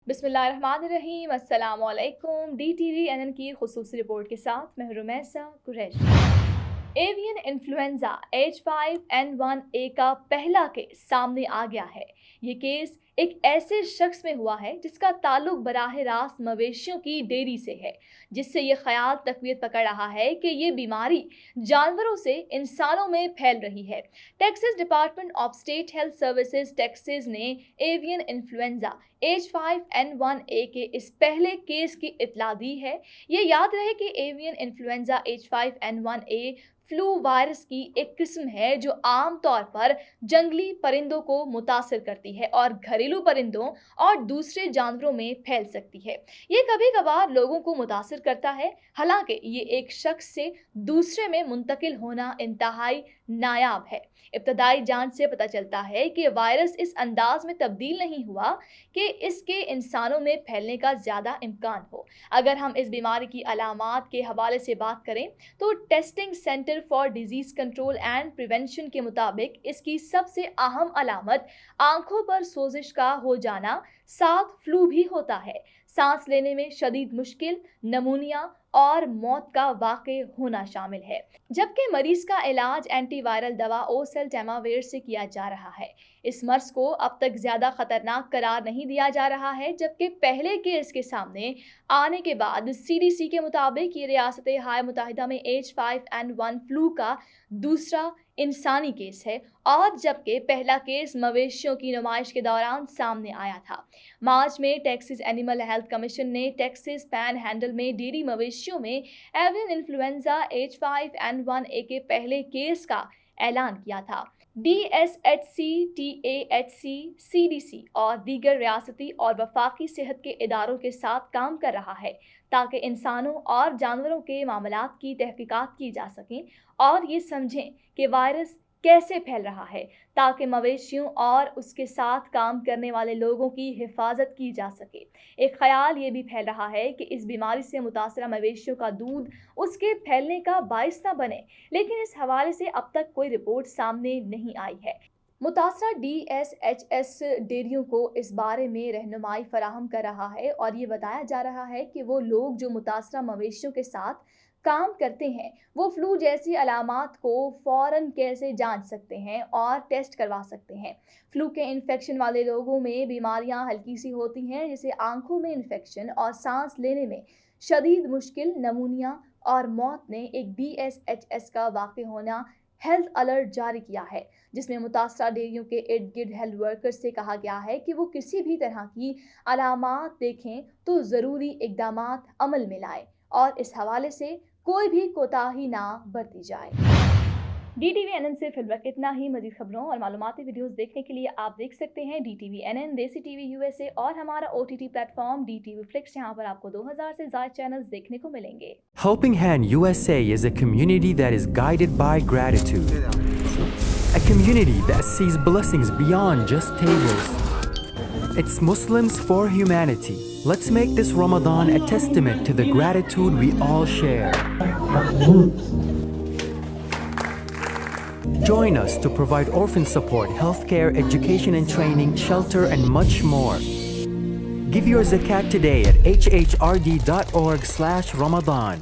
بسم اللہ الرحمن الرحیم، السلام علیکم۔ D T V N N کی خصوصی رپورٹ کے ساتھ میں رمیسہ قریشی۔ ایوین انفلوئنزا H5N1 کا پہلا کیس سامنے آ گیا ہے۔ یہ کیس ایک ایسے شخص میں ہوا ہے جس کا تعلق براہ راست مویشیوں کی ڈیری سے ہے، جس سے یہ خیال تقویت پکڑ رہا ہے کہ یہ بیماری جانوروں سے انسانوں میں پھیل رہی ہے۔ Texas department of state health services Texas نے ایوین انفلوئنزا H5N1 کے اس پہلے کیس کی اطلاع دی ہے۔ یہ یاد رہے کہ even influenza H5N1 flu virus کی ایک قسم ہے جو عام طور پر جنگلی پرندوں کو متاثر کرتی ہے اور گھریلو پرندوں اور دوسرے جانوروں میں پھیل سکتی ہے۔ یہ کبھی کبھار لوگوں کو متاثر کرتا ہے، حالانکہ یہ ایک شخص سے دوسرے میں منتقل ہونا انتہائی نایاب ہے۔ ابتدائی جانچ سے پتہ چلتا ہے کہ وائرس اس انداز میں تبدیل نہیں ہوا کہ اس کے انسانوں میں پھیلنے کا زیادہ امکان ہو۔ اگر ہم اس بیماری کی علامات کے حوالے سے بات کریں تو testing centre for disease control and prevention کے مطابق اس کی سب سے اہم علامت آنکھوں پر سوزش کا ہو جانا، ساتھ فلو بھی ہوتا ہے۔ سانس لینے میں شدید مشکل، نمونیا اور موت کا واقع ہونا شامل ہے، جبکہ مریض کا علاج اینٹی وائرل دوا اوسلٹیماویر سے کیا جا رہا ہے۔ اس مرض کو اب تک زیادہ خطرناک قرار نہیں دیا جا رہا ہے، جبکہ پہلے کیس کے سامنے آنے کے بعد CDC کے مطابق یہ ریاست ہائے متحدہ میں H5N1 فلو کا دوسرا انسانی کیس ہے، اور جبکہ پہلا کیس مویشیوں کی نمائش کے دوران سامنے آیا تھا۔ مارچ میں ٹیکساس اینیمل ہیلتھ کمیشن نے ٹیکساس پین ہینڈل میں ڈیری مویشیوں میں ایوین انفلوئنزا H5N1 کے پہلے کیس کا اعلان کیا تھا۔ DSHC، TAHC، CDC اور دیگر ریاستی اور وفاقی صحت کے اداروں کے ساتھ کام کر رہا ہے تاکہ انسانوں اور جانوروں کے معاملات کی تحقیقات کی جا سکیں اور یہ سمجھیں کہ وائرس کیسے پھیل رہا ہے، تاکہ مویشیوں اور اس کے ساتھ کام کرنے والے لوگوں کی حفاظت کی جا سکے۔ ایک خیال یہ بھی پھیل رہا ہے کہ اس بیماری سے متاثرہ مویشیوں کا دودھ اس کے پھیلنے کا باعث نہ بنے، لیکن اس حوالے سے اب تک کوئی رپورٹ سامنے نہیں آئی ہے۔ متاثرہ DSHS ڈیریوں کو اس بارے میں رہنمائی فراہم کر رہا ہے اور یہ بتایا جا رہا ہے کہ وہ لوگ جو متاثرہ مویشیوں کے ساتھ کام کرتے ہیں وہ فلو جیسی علامات کو فوراً کیسے جانچ سکتے ہیں اور ٹیسٹ کروا سکتے ہیں۔ فلو کے انفیکشن والے لوگوں میں بیماریاں ہلکی سی ہوتی ہیں، جیسے آنکھوں میں انفیکشن اور سانس لینے میں شدید مشکل، نمونیا اور موت نے ایک DSHS کا واقع ہونا ہیلتھ الرٹ جاری کیا ہے، جس میں متاثرہ ڈیریوں کے ارد گرد ہیلتھ ورکرز سے کہا گیا ہے کہ وہ کسی بھی طرح کی علامات دیکھیں تو ضروری اقدامات عمل میں لائیں اور اس حوالے سے کوئی بھی کوتاہی نہ برتی جائے۔ DTVNN سے فی الوقت اتنا ہی۔ مزید خبروں اور معلوماتی ویڈیوز دیکھنے کے لیے آپ دیکھ سکتے ہیں DTVNN، دیسی ٹی وی USA اور ہمارا OTT plate form DTV Flix، جہاں پر آپ کو 2000 سے زائد چینلز دیکھنے کو ملیں گے۔ Helping Hand USA is a community that is guided by gratitude. A community that sees blessings beyond just tables. It's Muslims for humanity. Let's make this Ramadan a testament to the gratitude we all share. Join us to provide orphan support, healthcare, education and training, shelter, and much more. Give your zakat today at hhrd.org/Ramadan.